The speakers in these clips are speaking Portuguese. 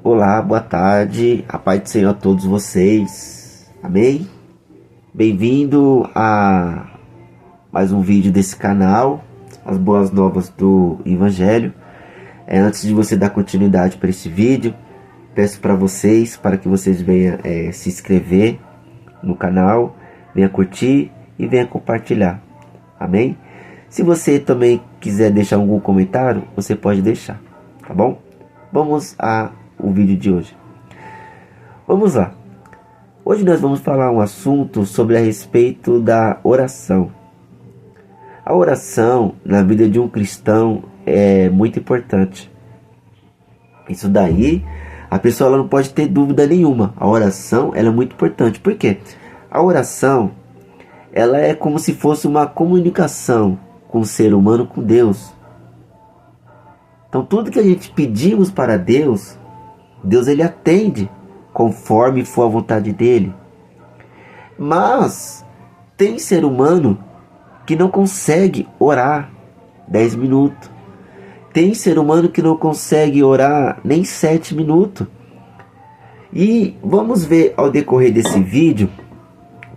Olá, boa tarde, a paz do Senhor a todos vocês, amém? Bem-vindo a mais um vídeo desse canal, as boas novas do Evangelho. Antes de você dar continuidade para esse vídeo, peço para que vocês venham se inscrever no canal, venha curtir e venha compartilhar, amém? Se você também quiser deixar algum comentário, você pode deixar, tá bom? Vamos ao vídeo de hoje. Vamos lá. Hoje nós vamos falar um assunto sobre a respeito da oração. A oração na vida de um cristão é muito importante. Isso daí, a pessoa ela não pode ter dúvida nenhuma. A oração ela é muito importante. Por quê? A oração ela é como se fosse uma comunicação com o ser humano, com Deus. Então tudo que a gente pedimos para Deus, Deus ele atende conforme for a vontade dele. Mas tem ser humano que não consegue orar 10 minutos. Tem ser humano que não consegue orar nem 7 minutos. E vamos ver ao decorrer desse vídeo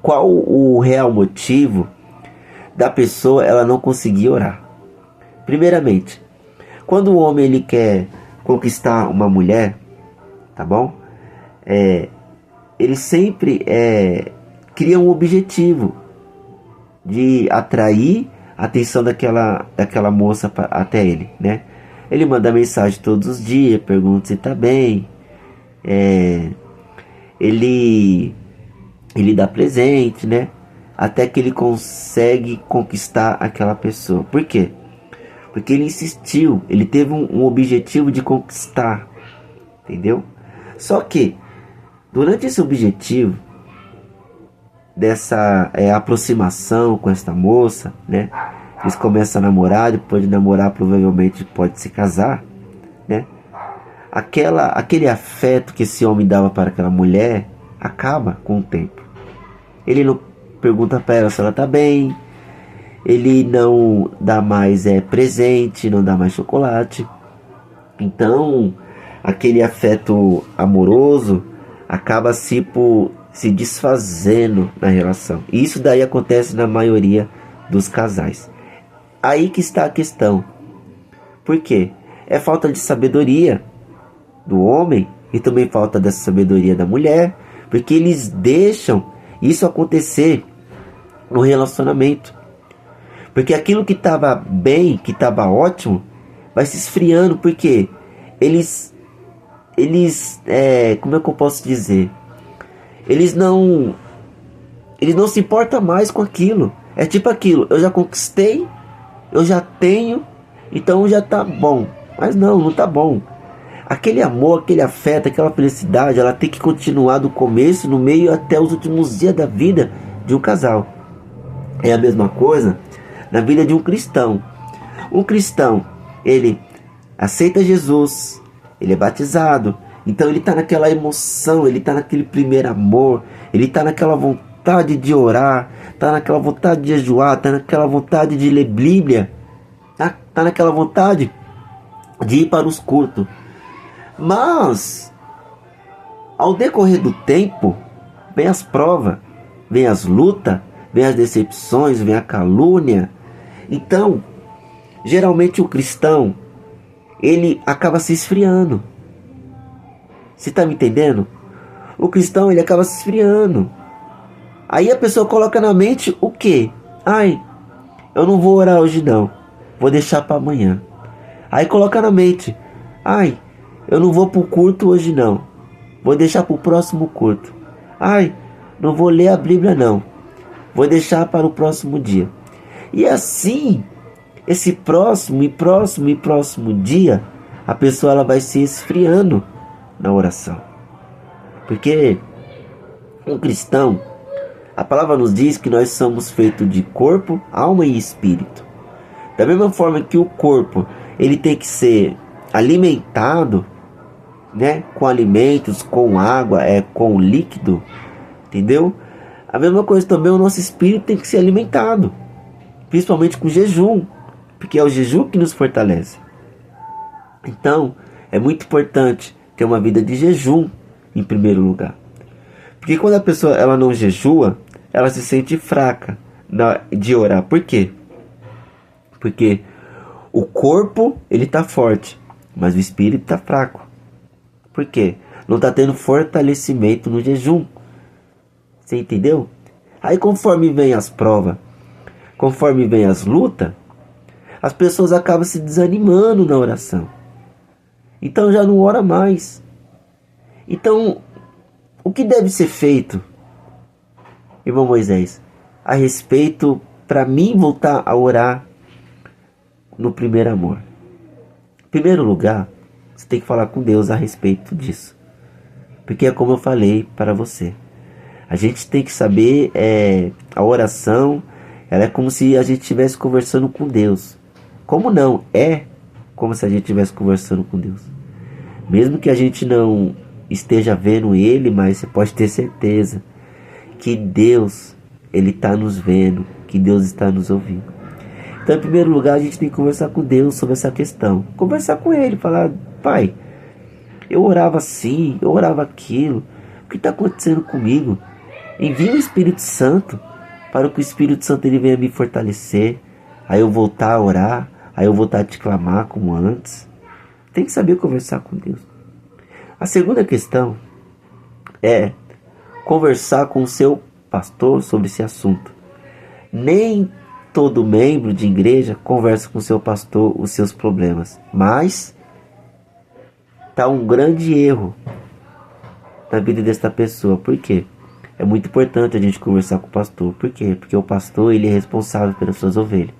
qual o real motivo da pessoa ela não conseguir orar. Primeiramente, quando o homem ele quer conquistar uma mulher, tá bom? Ele sempre cria um objetivo de atrair a atenção daquela moça até ele, né? Ele manda mensagem todos os dias, pergunta se tá bem, ele dá presente, né? Até que ele consegue conquistar aquela pessoa. Por quê? Porque ele insistiu, ele teve um objetivo de conquistar, entendeu? Só que, durante esse objetivo, dessa aproximação com esta moça, né? Eles começam a namorar, depois de namorar provavelmente pode se casar, né? Aquele afeto que esse homem dava para aquela mulher, acaba com o tempo. Ele não pergunta para ela se ela está bem, ele não dá mais presente, não dá mais chocolate. Então, aquele afeto amoroso acaba se desfazendo na relação. E isso daí acontece na maioria dos casais. Aí que está a questão. Por quê? É falta de sabedoria do homem e também falta dessa sabedoria da mulher, porque eles deixam isso acontecer no relacionamento. Porque aquilo que estava bem, que estava ótimo, vai se esfriando, porque eles como é que eu posso dizer? Eles não se importam mais com aquilo. É tipo aquilo, eu já conquistei, eu já tenho, então já tá bom. Mas não tá bom. Aquele amor, aquele afeto, aquela felicidade, ela tem que continuar do começo, no meio, até os últimos dias da vida de um casal. É a mesma coisa na vida de um cristão. Um cristão, ele aceita Jesus, ele é batizado, então ele está naquela emoção, ele está naquele primeiro amor, ele está naquela vontade de orar, está naquela vontade de jejuar, está naquela vontade de ler Bíblia, está naquela vontade de ir para os cultos. Mas, ao decorrer do tempo, vem as provas, vem as lutas, vem as decepções, vem a calúnia. Então, geralmente o cristão, ele acaba se esfriando. Você está me entendendo? O cristão, ele acaba se esfriando. Aí a pessoa coloca na mente o quê? Ai, eu não vou orar hoje não, vou deixar para amanhã. Aí coloca na mente, ai, eu não vou para o culto hoje não, vou deixar para o próximo culto. Ai, não vou ler a Bíblia não, vou deixar para o próximo dia. E assim, esse próximo dia, a pessoa ela vai se esfriando na oração. Porque um cristão, a palavra nos diz que nós somos feitos de corpo, alma e espírito. Da mesma forma que o corpo, ele tem que ser alimentado, né, com alimentos, com água, com líquido, entendeu? A mesma coisa também, o nosso espírito tem que ser alimentado, principalmente com jejum, porque é o jejum que nos fortalece. Então, é muito importante ter uma vida de jejum em primeiro lugar. Porque quando a pessoa ela não jejua, ela se sente fraca de orar. Por quê? Porque o corpo ele está forte, mas o espírito está fraco. Por quê? Não está tendo fortalecimento no jejum. Você entendeu? Aí conforme vem as provas, conforme vem as lutas, as pessoas acabam se desanimando na oração. Então já não ora mais. Então, o que deve ser feito, irmão Moisés, a respeito para mim voltar a orar no primeiro amor? Em primeiro lugar, você tem que falar com Deus a respeito disso. Porque é como eu falei para você. A gente tem que saber, a oração, ela é como se a gente estivesse conversando com Deus. Como não? É como se a gente estivesse conversando com Deus. Mesmo que a gente não esteja vendo Ele, mas você pode ter certeza que Deus, Ele está nos vendo, que Deus está nos ouvindo. Então, em primeiro lugar, a gente tem que conversar com Deus sobre essa questão. Conversar com Ele, falar: Pai, eu orava assim, eu orava aquilo. O que está acontecendo comigo? Envia o Espírito Santo para que o Espírito Santo ele venha me fortalecer. Aí eu voltar a orar, aí eu voltar a te clamar como antes. Tem que saber conversar com Deus. A segunda questão é conversar com o seu pastor sobre esse assunto. Nem todo membro de igreja conversa com o seu pastor os seus problemas. Mas está um grande erro na vida desta pessoa. Por quê? É muito importante a gente conversar com o pastor. Por quê? Porque o pastor ele é responsável pelas suas ovelhas.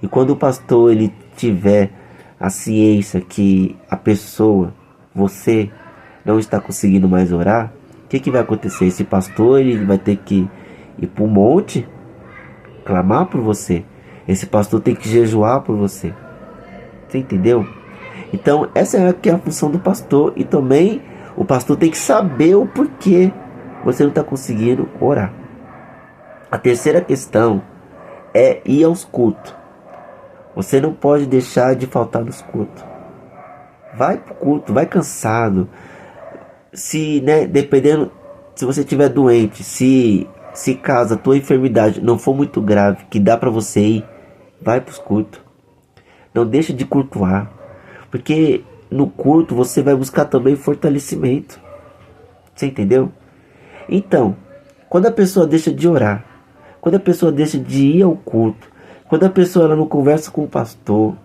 E quando o pastor ele tiver a ciência que a pessoa, você, não está conseguindo mais orar, o que vai acontecer? Esse pastor ele vai ter que ir para o monte, clamar por você. Esse pastor tem que jejuar por você. Você entendeu? Então essa é a função do pastor. E também o pastor tem que saber o porquê você não está conseguindo orar. A terceira questão é ir aos cultos. Você não pode deixar de faltar nos cultos. Vai pro culto, vai cansado. Se, dependendo, se você estiver doente, se caso a tua enfermidade não for muito grave, que dá para você ir, vai pros cultos. Não deixa de cultuar. Porque no culto você vai buscar também fortalecimento. Você entendeu? Então, quando a pessoa deixa de orar, quando a pessoa deixa de ir ao culto, quando a pessoa ela não conversa com o pastor,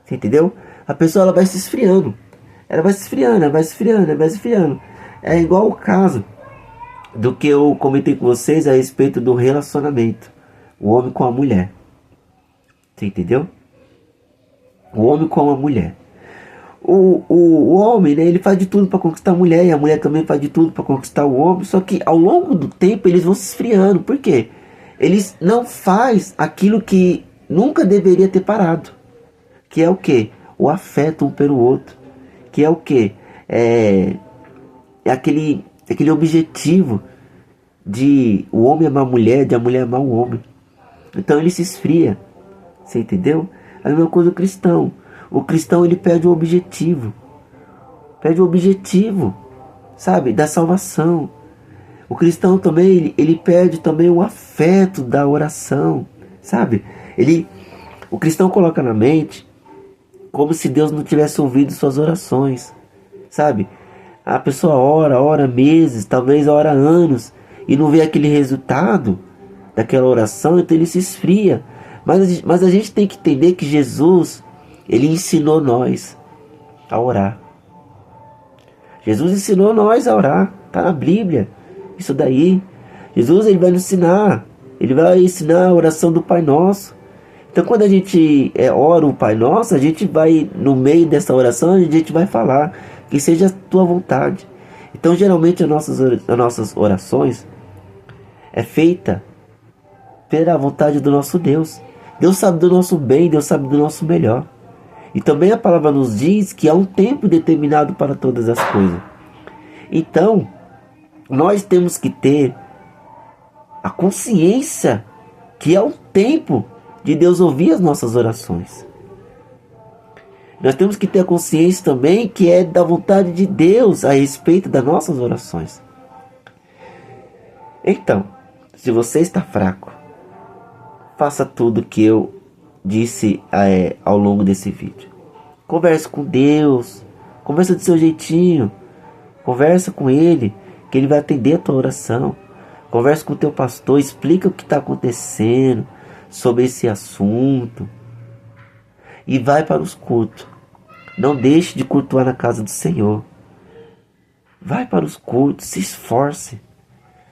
você entendeu? A pessoa ela vai se esfriando. Ela vai se esfriando, ela vai se esfriando, ela vai se esfriando. É igual o caso do que eu comentei com vocês a respeito do relacionamento. O homem com a mulher. Você entendeu? O homem com a mulher. O homem, ele faz de tudo para conquistar a mulher, e a mulher também faz de tudo para conquistar o homem, só que ao longo do tempo eles vão se esfriando. Por quê? Eles não fazem aquilo que nunca deveria ter parado, que é o quê? O afeto um pelo outro, que é o quê? É aquele objetivo de o homem amar a mulher, de a mulher amar o homem. Então ele se esfria, você entendeu? A mesma coisa o cristão. O cristão ele perde o objetivo, sabe, da salvação. O cristão também ele perde também o afeto da oração, sabe? O cristão coloca na mente como se Deus não tivesse ouvido suas orações, sabe? A pessoa ora meses, talvez ora anos e não vê aquele resultado daquela oração, então ele se esfria. Mas a gente tem que entender que Jesus ele ensinou nós a orar. Jesus ensinou nós a orar. Está na Bíblia. Isso daí. Jesus ele vai nos ensinar. Ele vai ensinar a oração do Pai Nosso. Então quando a gente ora o Pai Nosso, a gente vai, no meio dessa oração, a gente vai falar que seja a tua vontade. Então geralmente as nossas orações é feita pela vontade do nosso Deus. Deus sabe do nosso bem, Deus sabe do nosso melhor. E também a palavra nos diz que há um tempo determinado para todas as coisas. Então, nós temos que ter a consciência que é o tempo de Deus ouvir as nossas orações. Nós temos que ter a consciência também que é da vontade de Deus a respeito das nossas orações. Então, se você está fraco, faça tudo que eu disse ao longo desse vídeo. Converse com Deus, conversa do seu jeitinho, conversa com Ele, que Ele vai atender a tua oração. Converse com o teu pastor, explica o que está acontecendo sobre esse assunto. E vai para os cultos. Não deixe de cultuar na casa do Senhor. Vai para os cultos, se esforce.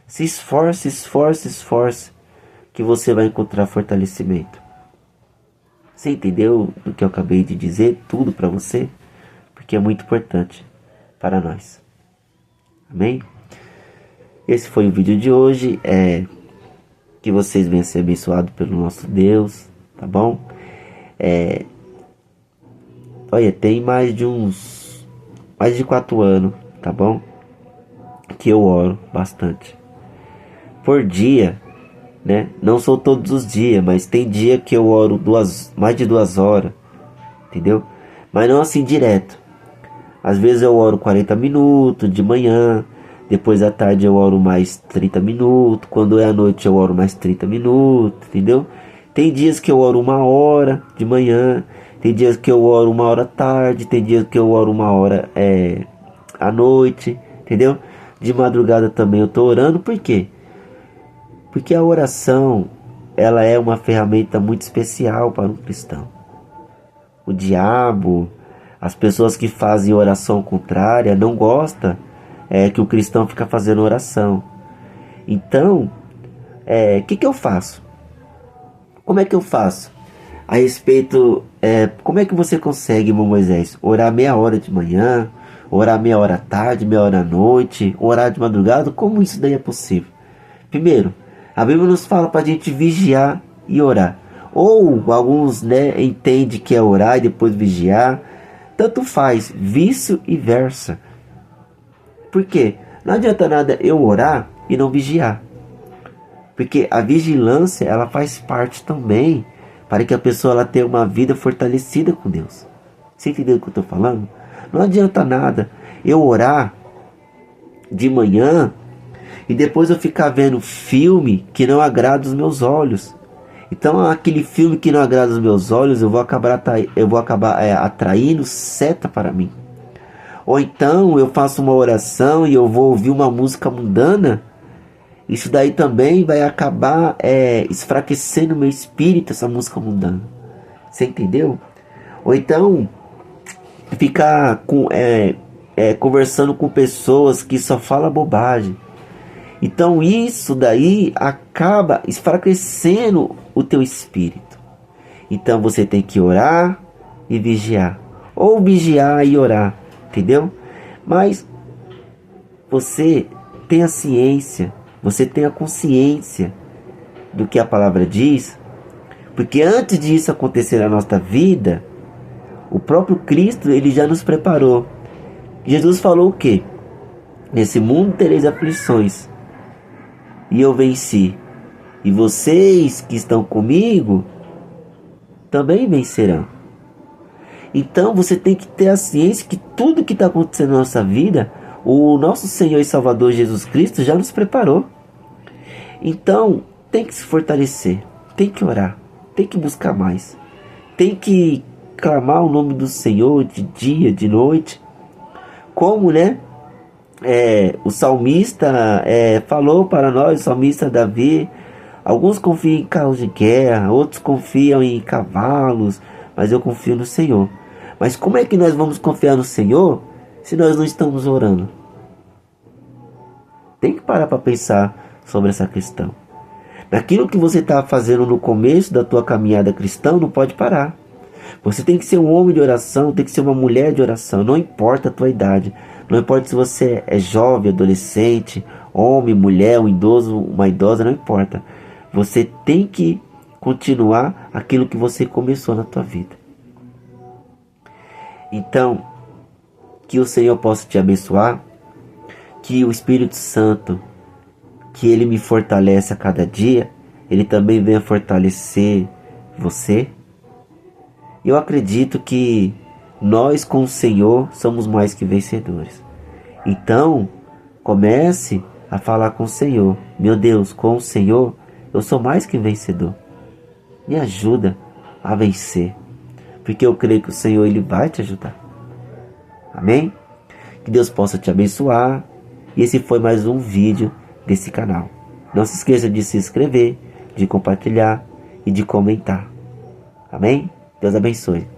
Se esforce, esforce, esforce. Que você vai encontrar fortalecimento. Você entendeu o que eu acabei de dizer? Tudo para você? Porque é muito importante para nós. Amém? Esse foi o vídeo de hoje. Que vocês venham ser abençoados pelo nosso Deus. Tá bom? Olha, tem mais de 4 anos, tá bom? Que eu oro bastante. Por dia, né? Não sou todos os dias, mas tem dia que eu oro mais de 2 horas, entendeu? Mas não assim direto. Às vezes eu oro 40 minutos de manhã, depois à tarde eu oro mais 30 minutos, quando é à noite eu oro mais 30 minutos, entendeu? Tem dias que eu oro 1 hora de manhã, tem dias que eu oro 1 hora à tarde, tem dias que eu oro 1 hora à noite, entendeu? De madrugada também eu estou orando, por quê? Porque a oração, ela é uma ferramenta muito especial para um cristão. O diabo, as pessoas que fazem oração contrária, não gostam que o cristão fica fazendo oração. Então, o que eu faço? Como é que eu faço? A respeito, como é que você consegue, irmão Moisés, orar meia hora de manhã, orar meia hora à tarde, meia hora à noite, orar de madrugada? Como isso daí é possível? Primeiro, a Bíblia nos fala para a gente vigiar e orar. Ou alguns entendem que é orar e depois vigiar. Tanto faz, vice e versa. Por quê? Não adianta nada eu orar e não vigiar. Porque a vigilância, ela faz parte também para que a pessoa ela tenha uma vida fortalecida com Deus. Você entendeu o que eu estou falando? Não adianta nada eu orar de manhã e depois eu ficar vendo filme que não agrada os meus olhos. Então aquele filme que não agrada os meus olhos, eu vou acabar atraindo seta para mim. Ou então eu faço uma oração e eu vou ouvir uma música mundana. Isso daí também vai acabar esfraquecendo o meu espírito, essa música mundana. Você entendeu? Ou então ficar conversando com pessoas que só falam bobagem. Então isso daí acaba esfraquecendo o teu espírito. Então você tem que orar e vigiar. Ou vigiar e orar. Entendeu? Mas você tem a ciência, você tem a consciência do que a palavra diz. Porque antes disso acontecer na nossa vida, o próprio Cristo, ele já nos preparou. Jesus falou o quê? Nesse mundo tereis aflições, e eu venci. E vocês que estão comigo também vencerão. Então você tem que ter a ciência que tudo que está acontecendo na nossa vida, o nosso Senhor e Salvador Jesus Cristo já nos preparou. Então tem que se fortalecer, tem que orar, tem que buscar mais, tem que clamar o nome do Senhor de dia, de noite. Como o salmista falou para nós, o salmista Davi. Alguns confiam em carros de guerra, outros confiam em cavalos, mas eu confio no Senhor. Mas como é que nós vamos confiar no Senhor se nós não estamos orando? Tem que parar para pensar sobre essa questão. Naquilo que você está fazendo no começo da tua caminhada cristã, não pode parar. Você tem que ser um homem de oração, tem que ser uma mulher de oração, não importa a tua idade. Não importa se você é jovem, adolescente, homem, mulher, um idoso, uma idosa, não importa. Você tem que continuar aquilo que você começou na tua vida. Então, que o Senhor possa te abençoar, que o Espírito Santo, que Ele me fortalece a cada dia, Ele também venha fortalecer você. Eu acredito que Nós com o Senhor somos mais que vencedores. Então, comece a falar com o Senhor. Meu Deus, com o Senhor eu sou mais que vencedor. Me ajuda a vencer. Porque eu creio que o Senhor ele vai te ajudar. Amém? Que Deus possa te abençoar. E esse foi mais um vídeo desse canal. Não se esqueça de se inscrever, de compartilhar e de comentar. Amém? Deus abençoe.